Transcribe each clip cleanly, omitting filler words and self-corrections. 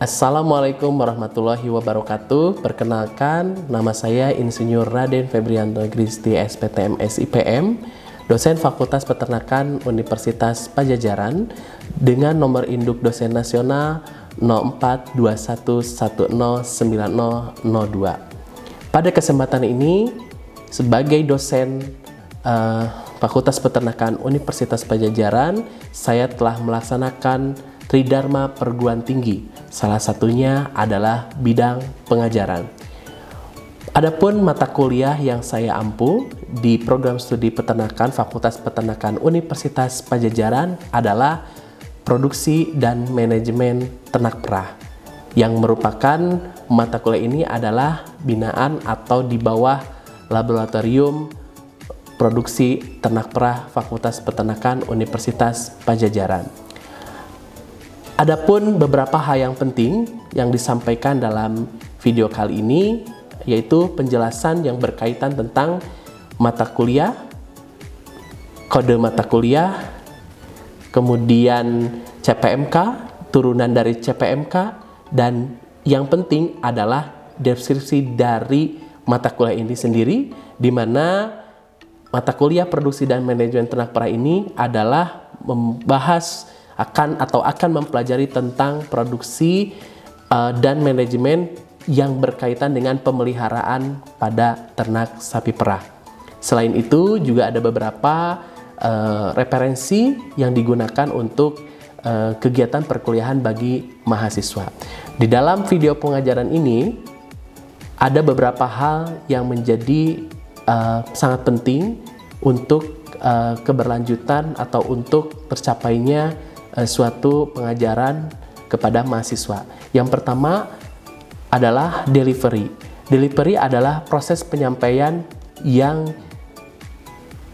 Assalamualaikum warahmatullahi wabarakatuh. Perkenalkan, nama saya Insinyur Raden Febrianto Gristi SPTM SIPM, dosen Fakultas Peternakan Universitas Padjadjaran dengan nomor induk dosen nasional 0421109002. Pada kesempatan ini, sebagai dosen Fakultas Peternakan Universitas Padjadjaran, saya telah melaksanakan Tridharma Perguruan Tinggi. Salah satunya adalah bidang pengajaran. Adapun mata kuliah yang saya ampu di program studi peternakan Fakultas Peternakan Universitas Padjadjaran adalah Produksi dan Manajemen Ternak Perah, yang merupakan mata kuliah ini adalah binaan atau di bawah Laboratorium Produksi Ternak Perah Fakultas Peternakan Universitas Padjadjaran. Adapun beberapa hal yang penting yang disampaikan dalam video kali ini, yaitu penjelasan yang berkaitan tentang mata kuliah, kode mata kuliah, kemudian CPMK, turunan dari CPMK, dan yang penting adalah deskripsi dari mata kuliah ini sendiri, di mana mata kuliah Produksi dan Manajemen Ternak Perah ini adalah membahas akan mempelajari tentang produksi dan manajemen yang berkaitan dengan pemeliharaan pada ternak sapi perah. Selain itu juga ada beberapa referensi yang digunakan untuk kegiatan perkuliahan bagi mahasiswa. Di dalam video pengajaran ini ada beberapa hal yang menjadi sangat penting untuk keberlanjutan atau untuk tercapainya suatu pengajaran kepada mahasiswa. Yang pertama adalah delivery. Delivery adalah proses penyampaian yang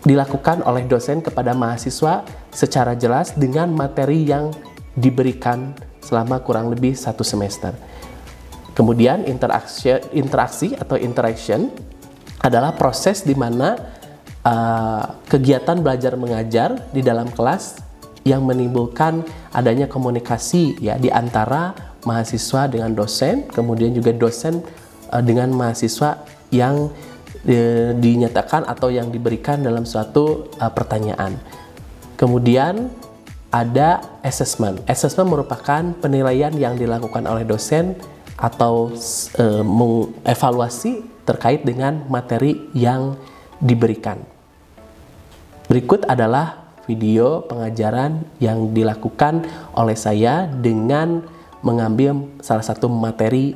dilakukan oleh dosen kepada mahasiswa secara jelas dengan materi yang diberikan selama kurang lebih 1 semester. Kemudian interaksi atau interaction adalah proses di mana kegiatan belajar mengajar di dalam kelas yang menimbulkan adanya komunikasi ya di antara mahasiswa dengan dosen, kemudian juga dosen dengan mahasiswa yang dinyatakan atau yang diberikan dalam suatu pertanyaan. Kemudian ada assessment. Assessment merupakan penilaian yang dilakukan oleh dosen atau mengevaluasi terkait dengan materi yang diberikan. Berikut adalah video pengajaran yang dilakukan oleh saya dengan mengambil salah satu materi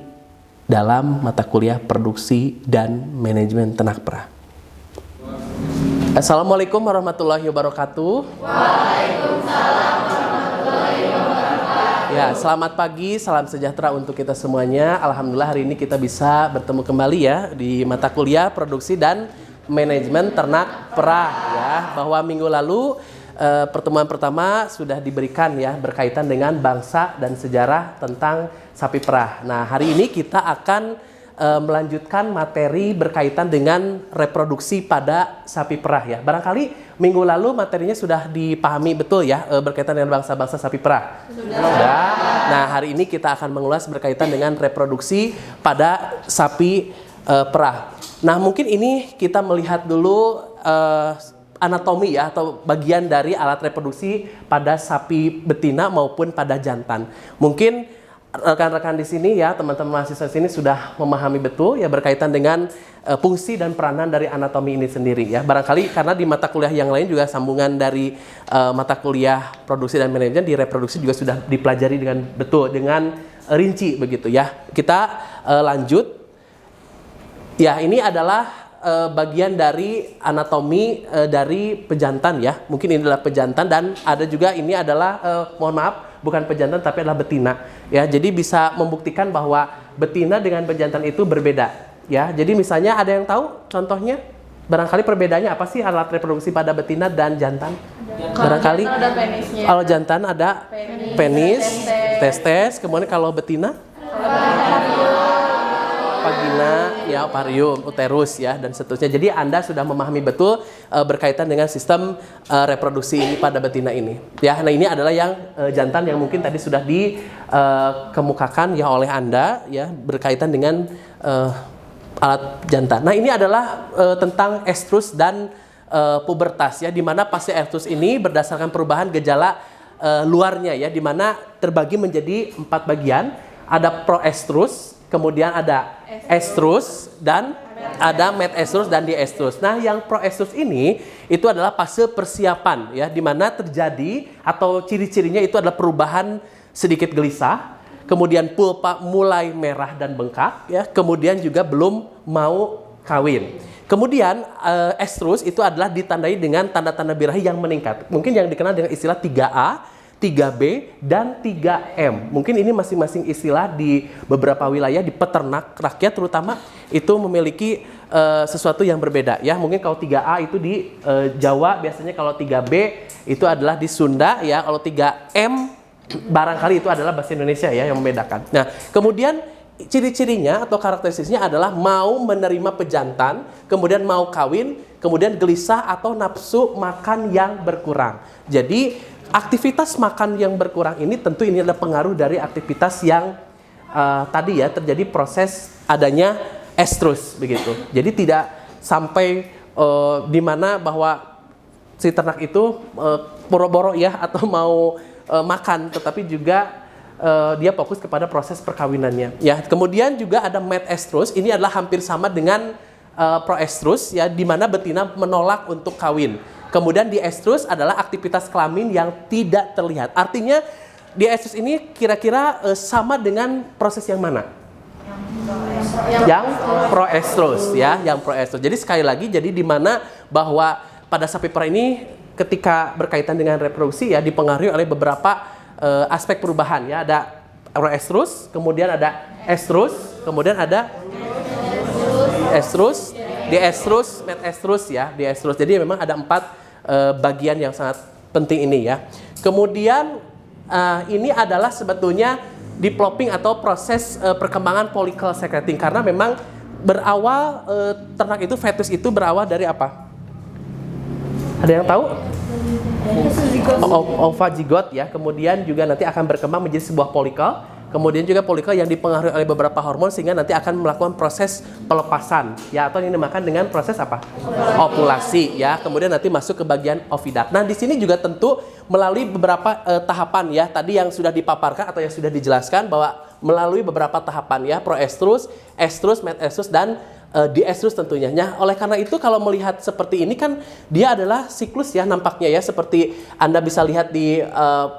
dalam mata kuliah Produksi dan Manajemen Ternak Perah. Assalamualaikum warahmatullahi wabarakatuh. Waalaikumsalam warahmatullahi wabarakatuh. Ya, selamat pagi, salam sejahtera untuk kita semuanya. Alhamdulillah hari ini kita bisa bertemu kembali ya di mata kuliah Produksi dan Manajemen Ternak Perah ya, bahwa minggu lalu pertemuan pertama sudah diberikan ya berkaitan dengan bangsa dan sejarah tentang sapi perah. Nah, hari ini kita akan melanjutkan materi berkaitan dengan reproduksi pada sapi perah ya. Barangkali minggu lalu materinya sudah dipahami betul ya berkaitan dengan bangsa-bangsa sapi perah. Sudah. Nah, hari ini kita akan mengulas berkaitan dengan reproduksi pada sapi perah. Nah, mungkin ini kita melihat dulu anatomi ya atau bagian dari alat reproduksi pada sapi betina maupun pada jantan. Mungkin rekan-rekan di sini ya, teman-teman mahasiswa sini sudah memahami betul ya berkaitan dengan fungsi dan peranan dari anatomi ini sendiri ya. Barangkali karena di mata kuliah yang lain juga sambungan dari mata kuliah Produksi dan Manajemen di reproduksi juga sudah dipelajari dengan betul, dengan rinci begitu ya. Kita lanjut. Ya, ini adalah bagian dari anatomi dari pejantan ya. Mungkin ini adalah pejantan dan ada juga ini adalah mohon maaf bukan pejantan tapi adalah betina ya. Jadi bisa membuktikan bahwa betina dengan pejantan itu berbeda ya. Jadi misalnya ada yang tahu contohnya barangkali perbedaannya apa sih alat reproduksi pada betina dan jantan? Barangkali ada penisnya. Kalau jantan ada penis, testes, kemudian kalau betina vagina, ya ovarium, uterus ya dan seterusnya. Jadi Anda sudah memahami betul berkaitan dengan sistem reproduksi ini pada betina ini. Ya, nah ini adalah yang jantan yang mungkin tadi sudah dikemukakan ya oleh Anda ya berkaitan dengan alat jantan. Nah, ini adalah tentang estrus dan pubertas ya, di mana fase estrus ini berdasarkan perubahan gejala luarnya ya, di mana terbagi menjadi 4 bagian. Ada proestrus, kemudian ada estrus dan ada metestrus dan diestrus. Nah, yang proestrus ini itu adalah fase persiapan ya, di mana terjadi atau ciri-cirinya itu adalah perubahan sedikit gelisah, kemudian pulpa mulai merah dan bengkak ya, kemudian juga belum mau kawin. Kemudian estrus itu adalah ditandai dengan tanda-tanda birahi yang meningkat. Mungkin yang dikenal dengan istilah 3A, 3B, dan 3M. Mungkin ini masing-masing istilah di beberapa wilayah di peternak rakyat terutama itu memiliki sesuatu yang berbeda ya. Mungkin kalau 3A itu di Jawa, biasanya kalau 3B itu adalah di Sunda ya. Kalau 3M barangkali itu adalah bahasa Indonesia ya yang membedakan. Nah, kemudian ciri-cirinya atau karakteristiknya adalah mau menerima pejantan, kemudian mau kawin, kemudian gelisah atau nafsu makan yang berkurang. Jadi aktivitas makan yang berkurang ini tentu ini adalah pengaruh dari aktivitas yang tadi ya terjadi proses adanya estrus begitu. Jadi tidak sampai di mana bahwa si ternak itu boro-boro ya atau mau makan, tetapi juga dia fokus kepada proses perkawinannya. Ya, kemudian juga ada metestrus. Ini adalah hampir sama dengan proestrus ya, di mana betina menolak untuk kawin. Kemudian diestrus adalah aktivitas kelamin yang tidak terlihat. Artinya diestrus ini kira-kira sama dengan proses yang mana? Yang proestrus ya, yang proestrus. Jadi sekali lagi, jadi di mana bahwa pada sapi perah ini ketika berkaitan dengan reproduksi ya dipengaruhi oleh beberapa aspek perubahan ya. Ada proestrus, kemudian ada estrus, kemudian ada estrus, diestrus, metestrus ya, diestrus. Jadi memang ada 4 bagian yang sangat penting ini ya. Kemudian ini adalah sebetulnya developing atau proses perkembangan follicle secreting, karena memang berawal ternak itu fetus itu berawal dari apa? Ada yang tahu? Ovazigot ya. Kemudian juga nanti akan berkembang menjadi sebuah follicle. Kemudian juga follicle yang dipengaruhi oleh beberapa hormon sehingga nanti akan melakukan proses pelepasan ya, atau yang dinamakan dengan proses apa? Ovulasi ya. Kemudian nanti masuk ke bagian ovidat. Nah, di sini juga tentu melalui beberapa tahapan ya. Tadi yang sudah dipaparkan atau yang sudah dijelaskan bahwa melalui beberapa tahapan ya, proestrus, estrus, metestrus dan diestrus tentunya. Nah, oleh karena itu kalau melihat seperti ini kan dia adalah siklus ya nampaknya ya, seperti Anda bisa lihat di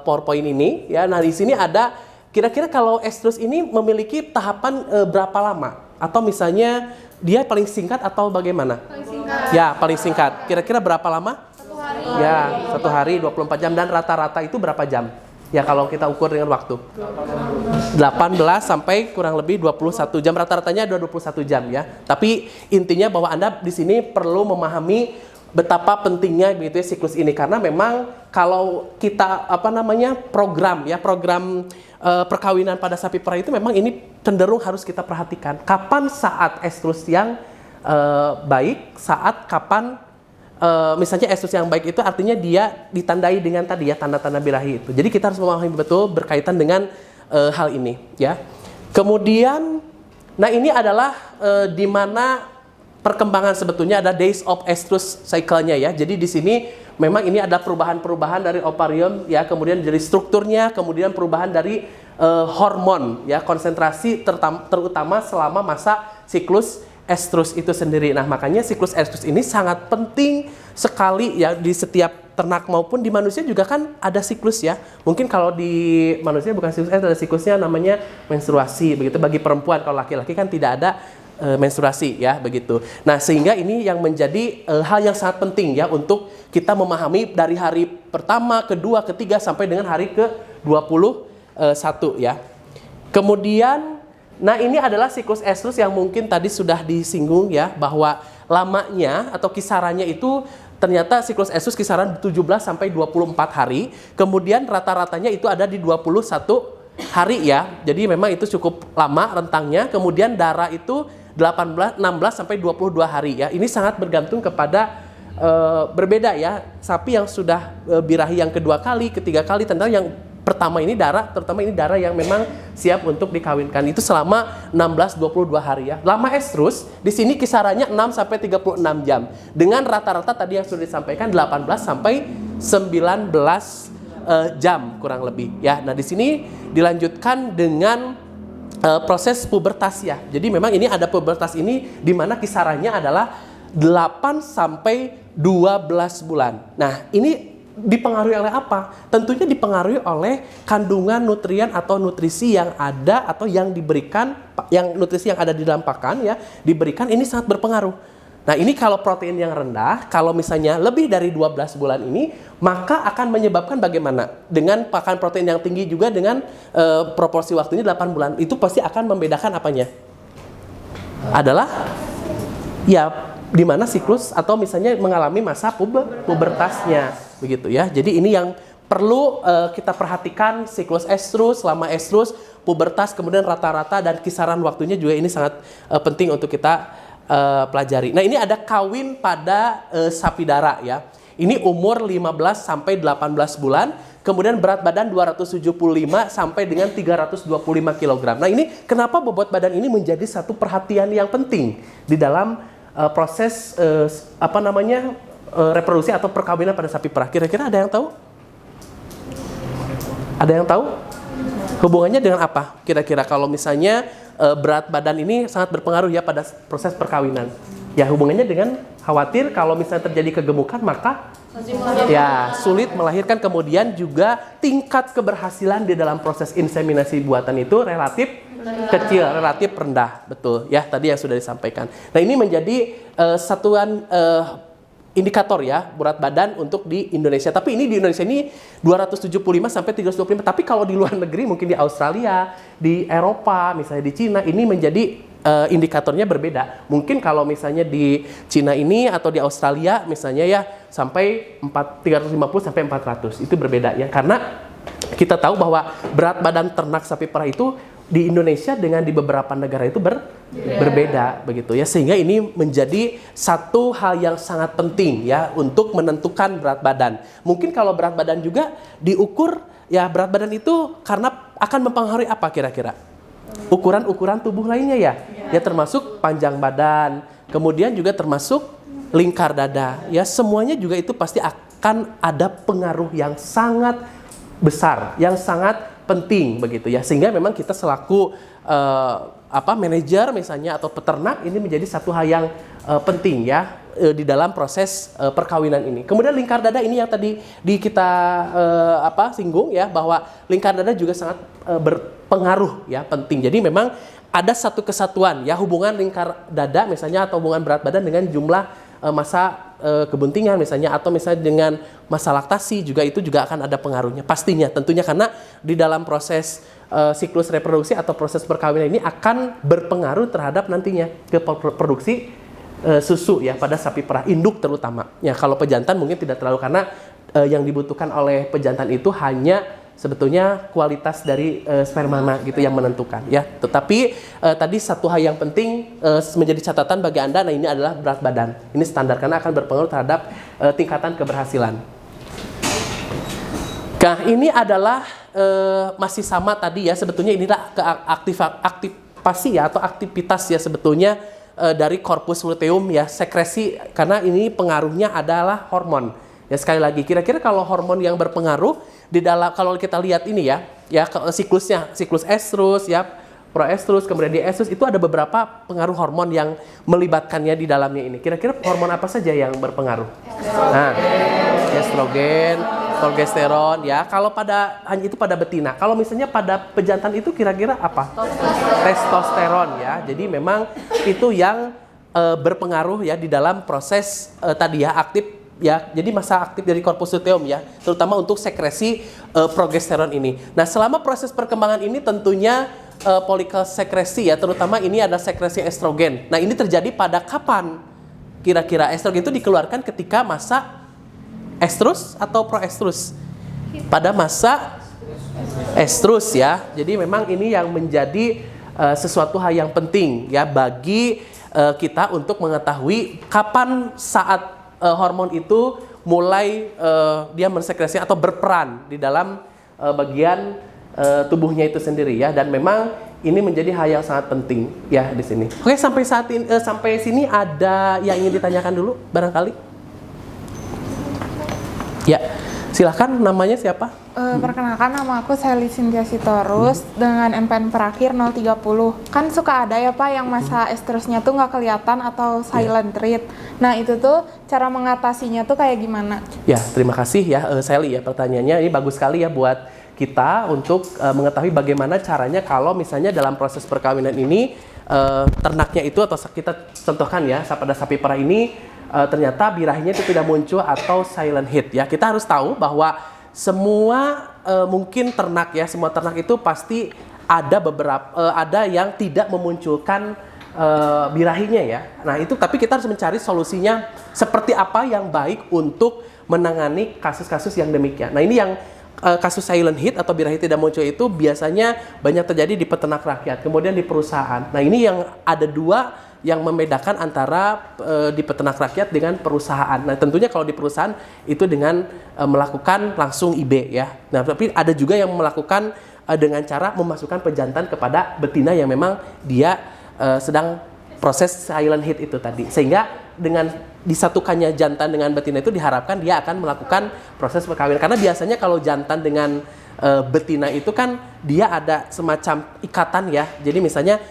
PowerPoint ini ya. Nah, di sini ada kira-kira kalau estrus ini memiliki tahapan berapa lama? Atau misalnya dia paling singkat atau bagaimana? Paling singkat. Ya, paling singkat. Kira-kira berapa lama? 1 hari. Ya, 1 hari 24 jam. Dan rata-rata itu berapa jam? Ya, kalau kita ukur dengan waktu 18 sampai kurang lebih 21 jam. Rata-ratanya ada 21 jam ya. Tapi intinya bahwa Anda di sini perlu memahami betapa pentingnya begitu ya siklus ini, karena memang kalau kita program perkawinan pada sapi perah itu memang ini cenderung harus kita perhatikan. Kapan saat estrus yang baik, saat kapan misalnya estrus yang baik itu artinya dia ditandai dengan tadi ya tanda-tanda birahi itu. Jadi kita harus memahami betul berkaitan dengan hal ini ya. Kemudian nah ini adalah di mana perkembangan sebetulnya ada days of estrus cycle-nya ya. Jadi di sini memang ini ada perubahan-perubahan dari ovarium ya, kemudian dari strukturnya, kemudian perubahan dari hormon ya, konsentrasi terutama selama masa siklus estrus itu sendiri. Nah, makanya siklus estrus ini sangat penting sekali ya di setiap ternak maupun di manusia juga kan ada siklus ya. Mungkin kalau di manusia bukan siklus, ada siklusnya namanya menstruasi begitu. Bagi perempuan, kalau laki-laki kan tidak ada menstruasi ya begitu. Nah, sehingga ini yang menjadi hal yang sangat penting ya untuk kita memahami dari hari pertama, kedua, ketiga sampai dengan hari ke-21 ya. Kemudian nah ini adalah siklus estrus yang mungkin tadi sudah disinggung ya, bahwa lamanya atau kisarannya itu ternyata siklus estrus kisaran 17 sampai 24 hari. Kemudian rata-ratanya itu ada di 21 hari ya. Jadi memang itu cukup lama rentangnya. Kemudian darah itu 16 sampai 22 hari ya. Ini sangat bergantung kepada berbeda ya. Sapi yang sudah birahi yang kedua kali, ketiga kali, tentang yang pertama ini darah, terutama ini darah yang memang siap untuk dikawinkan. Itu selama 16-22 hari ya. Lama estrus di sini kisarannya 6 sampai 36 jam. Dengan rata-rata tadi yang sudah disampaikan 18 sampai 19 jam kurang lebih ya. Nah, di sini dilanjutkan dengan proses pubertas ya. Jadi memang ini ada pubertas ini di mana kisarannya adalah 8 sampai 12 bulan. Nah, ini dipengaruhi oleh apa? Tentunya dipengaruhi oleh kandungan nutrien atau nutrisi yang ada atau yang diberikan, yang nutrisi yang ada di dalam pakan ya, diberikan, ini sangat berpengaruh. Nah, ini kalau protein yang rendah, kalau misalnya lebih dari 12 bulan ini, maka akan menyebabkan bagaimana? Dengan pakan protein yang tinggi juga dengan proporsi waktunya 8 bulan, itu pasti akan membedakan apanya? Adalah ya di mana siklus atau misalnya mengalami masa pubertasnya begitu ya. Jadi ini yang perlu kita perhatikan, siklus estrus, selama estrus, pubertas, kemudian rata-rata dan kisaran waktunya juga ini sangat penting untuk kita pelajari. Nah, ini ada kawin pada sapi dara ya. Ini umur 15 sampai 18 bulan, kemudian berat badan 275 sampai dengan 325 kg. Nah, ini kenapa bobot badan ini menjadi satu perhatian yang penting di dalam proses reproduksi atau perkawinan pada sapi perah. Kira-kira ada yang tahu? Ada yang tahu? Hubungannya dengan apa? Kira-kira kalau misalnya berat badan ini sangat berpengaruh ya pada proses perkawinan. Ya, hubungannya dengan khawatir kalau misalnya terjadi kegemukan maka ya sulit melahirkan, kemudian juga tingkat keberhasilan di dalam proses inseminasi buatan itu relatif kecil, relatif rendah, betul ya, tadi yang sudah disampaikan. Nah, ini menjadi satuan indikator ya berat badan untuk di Indonesia. Tapi ini di Indonesia ini 275 sampai 325. Tapi kalau di luar negeri, mungkin di Australia, di Eropa, misalnya di Cina, ini menjadi indikatornya berbeda. Mungkin kalau misalnya di Cina ini atau di Australia misalnya ya sampai 350 sampai 400. Itu berbeda ya, karena kita tahu bahwa berat badan ternak sapi perah itu di Indonesia dengan di beberapa negara itu berbeda begitu ya, sehingga ini menjadi satu hal yang sangat penting ya untuk menentukan berat badan. Mungkin kalau berat badan juga diukur ya, berat badan itu karena akan mempengaruhi apa kira-kira? Ukuran-ukuran tubuh lainnya ya. Ya, termasuk panjang badan, kemudian juga termasuk lingkar dada ya, semuanya juga itu pasti akan ada pengaruh yang sangat besar, yang sangat penting begitu ya, sehingga memang kita selaku manajer misalnya atau peternak ini menjadi satu hal yang penting ya di dalam proses perkawinan ini. Kemudian lingkar dada ini yang tadi kita singgung ya, bahwa lingkar dada juga sangat berpengaruh ya, penting. Jadi memang ada satu kesatuan ya, hubungan lingkar dada misalnya atau hubungan berat badan dengan jumlah masa kebuntingan misalnya, atau misalnya dengan masa laktasi juga, itu juga akan ada pengaruhnya pastinya tentunya, karena di dalam proses siklus reproduksi atau proses perkawinan ini akan berpengaruh terhadap nantinya ke produksi susu ya pada sapi perah induk terutama ya. Kalau pejantan mungkin tidak terlalu, karena yang dibutuhkan oleh pejantan itu hanya sebetulnya kualitas dari sperma gitu yang menentukan ya. Tetapi tadi satu hal yang penting menjadi catatan bagi Anda, nah ini adalah berat badan. Ini standar karena akan berpengaruh terhadap tingkatan keberhasilan. Nah, ini adalah masih sama tadi ya, sebetulnya inilah aktivasi ya atau aktivitas ya sebetulnya dari corpus luteum ya, sekresi, karena ini pengaruhnya adalah hormon. Ya, sekali lagi, kira-kira kalau hormon yang berpengaruh di dalam, kalau kita lihat ini ya siklusnya, siklus estrus ya, proestrus, kemudian diestrus, itu ada beberapa pengaruh hormon yang melibatkannya di dalamnya ini. Kira-kira hormon apa saja yang berpengaruh? Nah, estrogen, progesteron ya. Kalau hanya itu pada betina. Kalau misalnya pada pejantan itu kira-kira apa? Testosteron ya. Jadi memang itu yang berpengaruh ya di dalam proses tadi ya, aktif ya, jadi masa aktif dari corpus luteum ya, terutama untuk sekresi progesteron ini. Nah, selama proses perkembangan ini tentunya folikel sekresi ya, terutama ini ada sekresi estrogen. Nah, ini terjadi pada kapan? Kira-kira estrogen itu dikeluarkan ketika masa estrus atau proestrus? Pada masa estrus ya. Jadi memang ini yang menjadi sesuatu hal yang penting ya bagi kita untuk mengetahui kapan saat hormon itu mulai dia mensekresi atau berperan di dalam bagian tubuhnya itu sendiri ya. Dan memang ini menjadi hal yang sangat penting ya di sini. Oke, sampai sini ada yang ingin ditanyakan dulu barangkali? Ya, silahkan. Namanya siapa? Perkenalkan, nama aku Sally Cynthia Sitorus dengan MPN terakhir 030. Kan suka ada ya Pak yang masa estrusnya tuh nggak kelihatan atau silent treat. Nah itu tuh cara mengatasinya tuh kayak gimana? Ya, terima kasih ya Sally ya pertanyaannya. Ini bagus sekali ya buat kita untuk mengetahui bagaimana caranya kalau misalnya dalam proses perkawinan ini ternaknya itu atau kita contohkan ya pada sapi perah ini ternyata birahinya itu tidak muncul atau silent hit ya. Kita harus tahu bahwa semua mungkin ternak ya, semua ternak itu pasti ada ada yang tidak memunculkan birahinya ya. Nah itu, tapi kita harus mencari solusinya seperti apa yang baik untuk menangani kasus-kasus yang demikian. Nah ini yang kasus silent hit atau birahi tidak muncul itu biasanya banyak terjadi di peternak rakyat, kemudian di perusahaan. Nah ini yang ada dua yang membedakan antara di peternak rakyat dengan perusahaan. Nah tentunya kalau di perusahaan itu dengan melakukan langsung IB ya. Nah tapi ada juga yang melakukan dengan cara memasukkan pejantan kepada betina yang memang dia sedang proses silent hit itu tadi. Sehingga dengan disatukannya jantan dengan betina itu diharapkan dia akan melakukan proses perkawinan. Karena biasanya kalau jantan dengan betina itu kan dia ada semacam ikatan ya. Jadi misalnya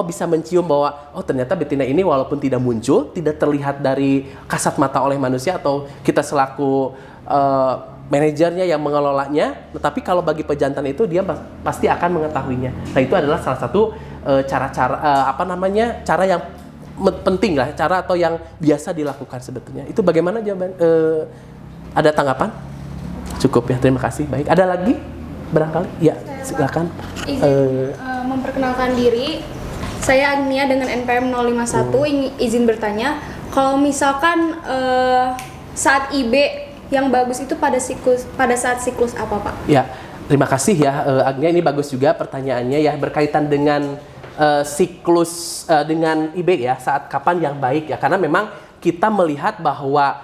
bisa mencium bahwa ternyata betina ini walaupun tidak muncul, tidak terlihat dari kasat mata oleh manusia atau kita selaku manajernya yang mengelolanya, tetapi kalau bagi pejantan itu dia pasti akan mengetahuinya. Nah itu adalah salah satu cara yang penting lah, cara atau yang biasa dilakukan sebetulnya. Itu bagaimana jawaban? Ada tanggapan? Cukup ya, terima kasih. Baik, ada lagi barangkali? Ya, silakan. Memperkenalkan diri. Saya Agnia dengan NPM 051 izin bertanya, kalau misalkan saat IB yang bagus itu pada saat siklus apa Pak? Ya, terima kasih ya Agnia, ini bagus juga pertanyaannya ya berkaitan dengan siklus dengan IB ya, saat kapan yang baik ya, karena memang kita melihat bahwa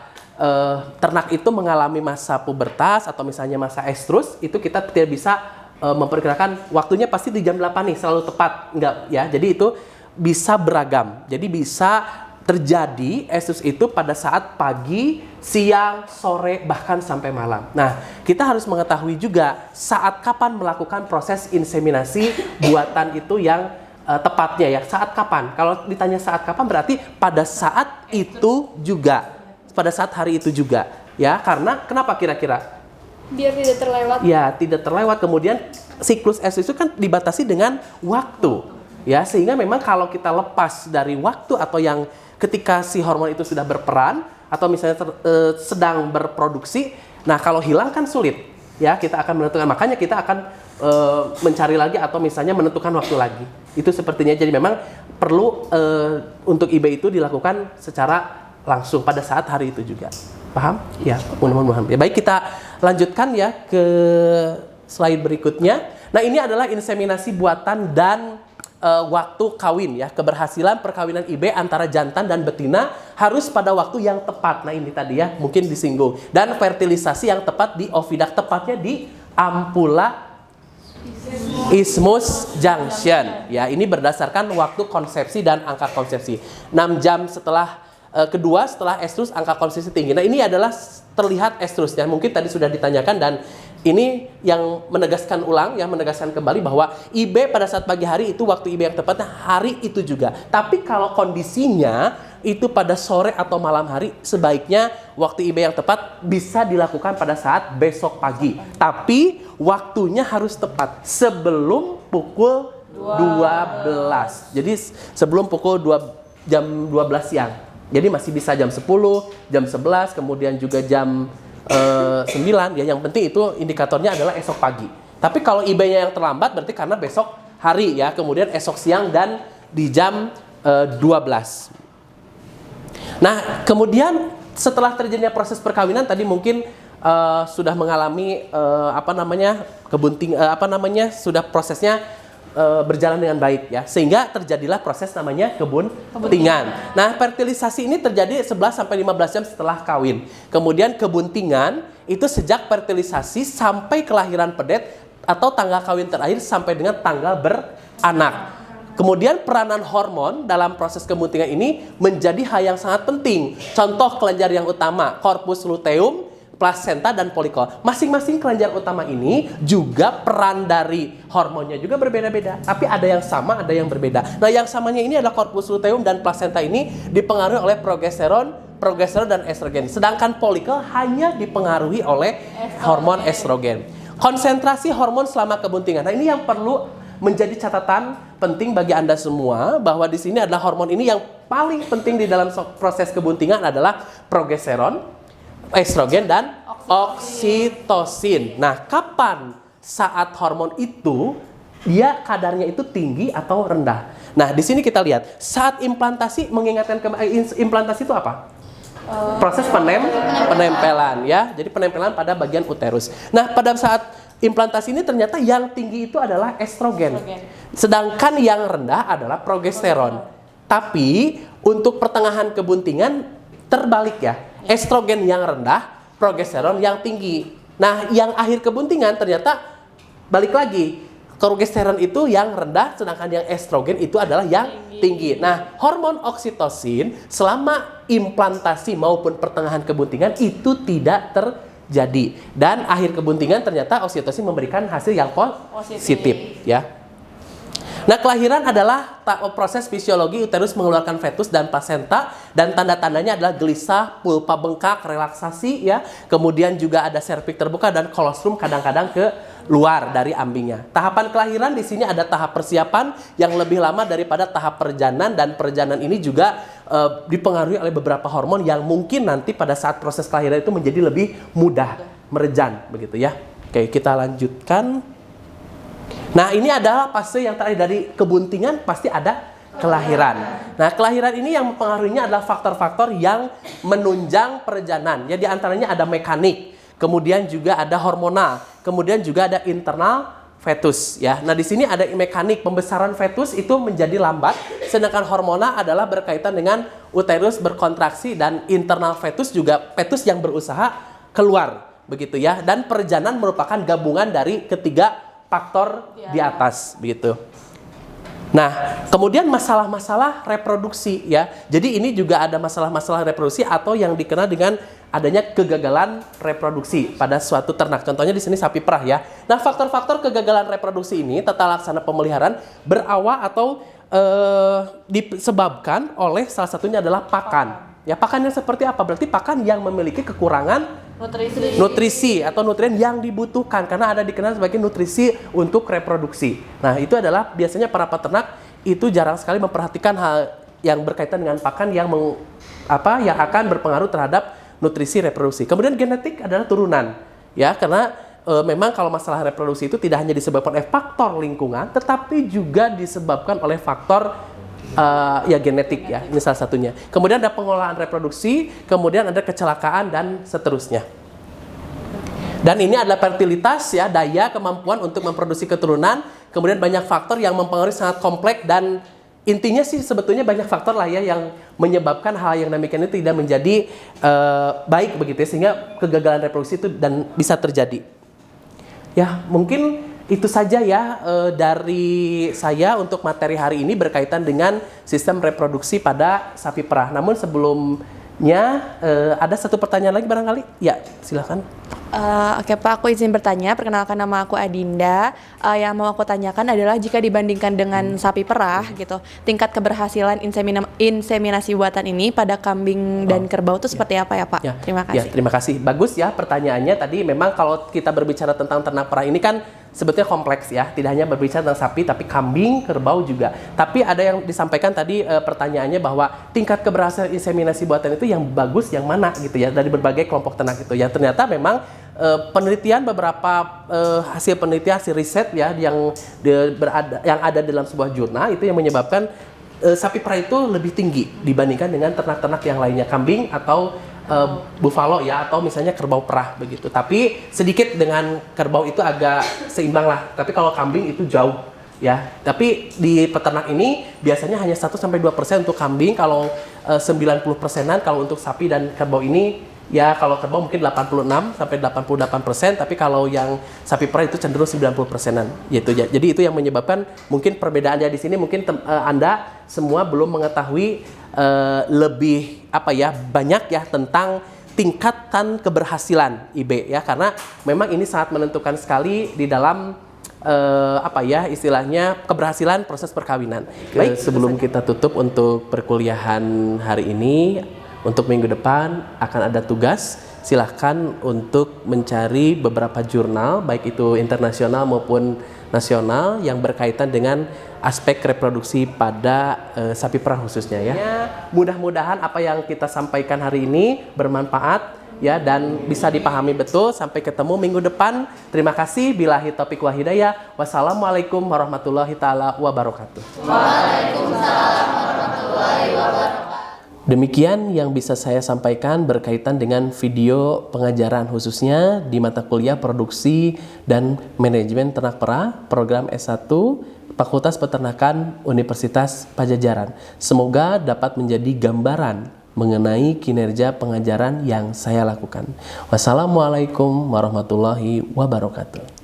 ternak itu mengalami masa pubertas atau misalnya masa estrus, itu kita tidak bisa memperkirakan waktunya pasti di jam 8 nih selalu tepat, enggak ya. Jadi itu bisa beragam. Jadi bisa terjadi estrus itu pada saat pagi, siang, sore, bahkan sampai malam. Nah, kita harus mengetahui juga saat kapan melakukan proses inseminasi buatan itu yang tepatnya ya. Saat kapan? Kalau ditanya saat kapan berarti pada saat itu juga. Pada saat hari itu juga ya. Karena kenapa kira-kira? Biar tidak terlewat. Ya, tidak terlewat. Kemudian siklus estrus itu kan dibatasi dengan waktu. Ya, sehingga memang kalau kita lepas dari waktu atau yang ketika si hormon itu sudah berperan atau misalnya sedang berproduksi, nah kalau hilang kan sulit. Ya, kita akan menentukan. Makanya kita akan mencari lagi atau misalnya menentukan waktu lagi. Itu sepertinya jadi memang perlu untuk IB itu dilakukan secara langsung pada saat hari itu juga. Paham? Ya, mudah-mudahan. Ya, baik, kita lanjutkan ya ke slide berikutnya. Nah, ini adalah inseminasi buatan dan waktu kawin ya. Keberhasilan perkawinan IB antara jantan dan betina harus pada waktu yang tepat. Nah, ini tadi ya, mungkin disinggung. Dan fertilisasi yang tepat di oviduct, tepatnya di ampula isthmus junction. Ya, ini berdasarkan waktu konsepsi dan angka konsepsi. 6 jam setelah kedua setelah estrus angka konsepsi tinggi. Nah ini adalah terlihat estrusnya. Mungkin tadi sudah ditanyakan dan ini yang menegaskan kembali bahwa IB pada saat pagi hari itu waktu IB yang tepatnya hari itu juga. Tapi kalau kondisinya itu pada sore atau malam hari, sebaiknya waktu IB yang tepat bisa dilakukan pada saat besok pagi. Tapi waktunya harus tepat sebelum pukul 12. Jadi sebelum pukul jam 12 siang. Jadi masih bisa jam 10, jam 11, kemudian juga jam 9 ya. Yang penting itu indikatornya adalah esok pagi. Tapi kalau IB-nya yang terlambat berarti karena besok hari ya, kemudian esok siang dan di jam 12. Nah, kemudian setelah terjadinya proses perkawinan tadi mungkin sudah mengalami sudah prosesnya berjalan dengan baik ya, sehingga terjadilah proses namanya kebuntingan. Nah, fertilisasi ini terjadi 11 sampai 15 jam setelah kawin. Kemudian kebuntingan itu sejak fertilisasi sampai kelahiran pedet atau tanggal kawin terakhir sampai dengan tanggal beranak. Kemudian peranan hormon dalam proses kebuntingan ini menjadi hal yang sangat penting. Contoh kelenjar yang utama, corpus luteum, plasenta, dan folikul. Masing-masing kelenjar utama ini juga peran dari hormonnya juga berbeda-beda. Tapi ada yang sama, ada yang berbeda. Nah, yang samanya ini adalah corpus luteum dan plasenta ini dipengaruhi oleh progesteron dan estrogen. Sedangkan folikul hanya dipengaruhi oleh hormon estrogen. Konsentrasi hormon selama kebuntingan. Nah, ini yang perlu menjadi catatan penting bagi Anda semua, bahwa di sini adalah hormon ini yang paling penting di dalam proses kebuntingan adalah progesteron, estrogen, dan oksitosin. Nah, kapan saat hormon itu dia kadarnya itu tinggi atau rendah? Nah, di sini kita lihat saat implantasi, mengingatkan implantasi itu apa? Proses penempelan ya. Jadi penempelan pada bagian uterus. Nah, pada saat implantasi ini ternyata yang tinggi itu adalah estrogen. Sedangkan yang rendah adalah progesteron. Tapi untuk pertengahan kebuntingan terbalik ya. Estrogen yang rendah, progesteron yang tinggi. Nah, yang akhir kebuntingan ternyata balik lagi. Progesteron itu yang rendah, sedangkan yang estrogen itu adalah yang tinggi. Nah, hormon oksitosin selama implantasi maupun pertengahan kebuntingan itu tidak terjadi. Dan akhir kebuntingan ternyata oksitosin memberikan hasil yang positif ya. Nah, kelahiran adalah proses fisiologi uterus mengeluarkan fetus dan plasenta, dan tanda-tandanya adalah gelisah, pulpa bengkak, relaksasi ya. Kemudian juga ada serviks terbuka dan kolostrum kadang-kadang ke luar dari ambingnya. Tahapan kelahiran di sini ada tahap persiapan yang lebih lama daripada tahap perjalanan, dan perjalanan ini juga dipengaruhi oleh beberapa hormon yang mungkin nanti pada saat proses kelahiran itu menjadi lebih mudah merejan begitu ya. Oke, kita lanjutkan. Nah, ini adalah fase yang terakhir dari kebuntingan, pasti ada kelahiran. Nah, kelahiran ini yang mempengaruhinya adalah faktor-faktor yang menunjang perjalanan. Ya, di antaranya ada mekanik, kemudian juga ada hormonal, kemudian juga ada internal fetus ya. Nah, di sini ada mekanik, pembesaran fetus itu menjadi lambat, sedangkan hormonal adalah berkaitan dengan uterus berkontraksi, dan internal fetus juga fetus yang berusaha keluar begitu ya. Dan perjalanan merupakan gabungan dari ketiga faktor di atas begitu. Nah, kemudian masalah-masalah reproduksi ya. Jadi ini juga ada masalah-masalah reproduksi atau yang dikenal dengan adanya kegagalan reproduksi pada suatu ternak. Contohnya di sini sapi perah ya. Nah, faktor-faktor kegagalan reproduksi ini tata laksana pemeliharaan berawal atau disebabkan oleh salah satunya adalah pakan. Ya, pakan yang seperti apa? Berarti pakan yang memiliki kekurangan nutrisi atau nutrien yang dibutuhkan, karena ada dikenal sebagai nutrisi untuk reproduksi. Nah, itu adalah biasanya para peternak itu jarang sekali memperhatikan hal yang berkaitan dengan pakan yang akan berpengaruh terhadap nutrisi reproduksi. Kemudian genetik adalah turunan. Ya, karena memang kalau masalah reproduksi itu tidak hanya disebabkan oleh faktor lingkungan, tetapi juga disebabkan oleh faktor genetik ya, ini salah satunya. Kemudian ada pengolahan reproduksi, kemudian ada kecelakaan dan seterusnya. Dan ini adalah fertilitas ya, daya kemampuan untuk memproduksi keturunan. Kemudian banyak faktor yang mempengaruhi, sangat kompleks, dan intinya sih sebetulnya banyak faktor lah ya yang menyebabkan hal yang demikian itu tidak menjadi baik begitu ya, sehingga kegagalan reproduksi itu dan bisa terjadi. Ya, mungkin itu saja ya dari saya untuk materi hari ini berkaitan dengan sistem reproduksi pada sapi perah. Namun sebelumnya ada satu pertanyaan lagi barangkali? Ya, silakan. Oke Pak, aku izin bertanya. Perkenalkan, nama aku Adinda. Yang mau aku tanyakan adalah jika dibandingkan dengan sapi perah gitu, tingkat keberhasilan inseminasi buatan ini pada kambing dan kerbau itu seperti apa ya Pak? Ya, terima kasih. Ya, terima kasih. Bagus ya pertanyaannya tadi. Memang kalau kita berbicara tentang ternak perah ini kan sebetulnya kompleks ya. Tidak hanya berbicara tentang sapi, tapi kambing, kerbau juga. Tapi ada yang disampaikan tadi pertanyaannya bahwa tingkat keberhasilan inseminasi buatan itu yang bagus yang mana gitu ya, dari berbagai kelompok ternak itu. Yang ternyata memang penelitian beberapa hasil penelitian, hasil riset ya yang ada dalam sebuah jurnal itu yang menyebabkan sapi perah itu lebih tinggi dibandingkan dengan ternak-ternak yang lainnya, kambing atau buffalo ya, atau misalnya kerbau perah begitu. Tapi sedikit dengan kerbau itu agak seimbang lah. Tapi kalau kambing itu jauh ya. Tapi di peternak ini biasanya hanya 1-2% untuk kambing. Kalau 90%-an kalau untuk sapi dan kerbau ini ya, kalau kerbau mungkin 86-88%, tapi kalau yang sapi perah itu cenderung 90%-an gitu ya. Jadi itu yang menyebabkan mungkin perbedaannya di sini mungkin Anda semua belum mengetahui lebih banyak ya tentang tingkatan keberhasilan IB ya, karena memang ini sangat menentukan sekali di dalam istilahnya keberhasilan proses perkawinan. Baik, sebelum kita tutup untuk perkuliahan hari ini, untuk minggu depan akan ada tugas. Silahkan untuk mencari beberapa jurnal, baik itu internasional maupun nasional, yang berkaitan dengan aspek reproduksi pada sapi perah khususnya ya. Mudah-mudahan apa yang kita sampaikan hari ini bermanfaat ya, dan bisa dipahami betul. Sampai ketemu minggu depan. Terima kasih. Billahi taufiq wal hidayah. Wassalamualaikum warahmatullahi taala wabarakatuh. Waalaikumsalam warahmatullahi wabarakatuh. Demikian yang bisa saya sampaikan berkaitan dengan video pengajaran khususnya di mata kuliah Produksi dan Manajemen Ternak Perah program S1 Fakultas Peternakan Universitas Padjadjaran. Semoga dapat menjadi gambaran mengenai kinerja pengajaran yang saya lakukan. Wassalamualaikum warahmatullahi wabarakatuh.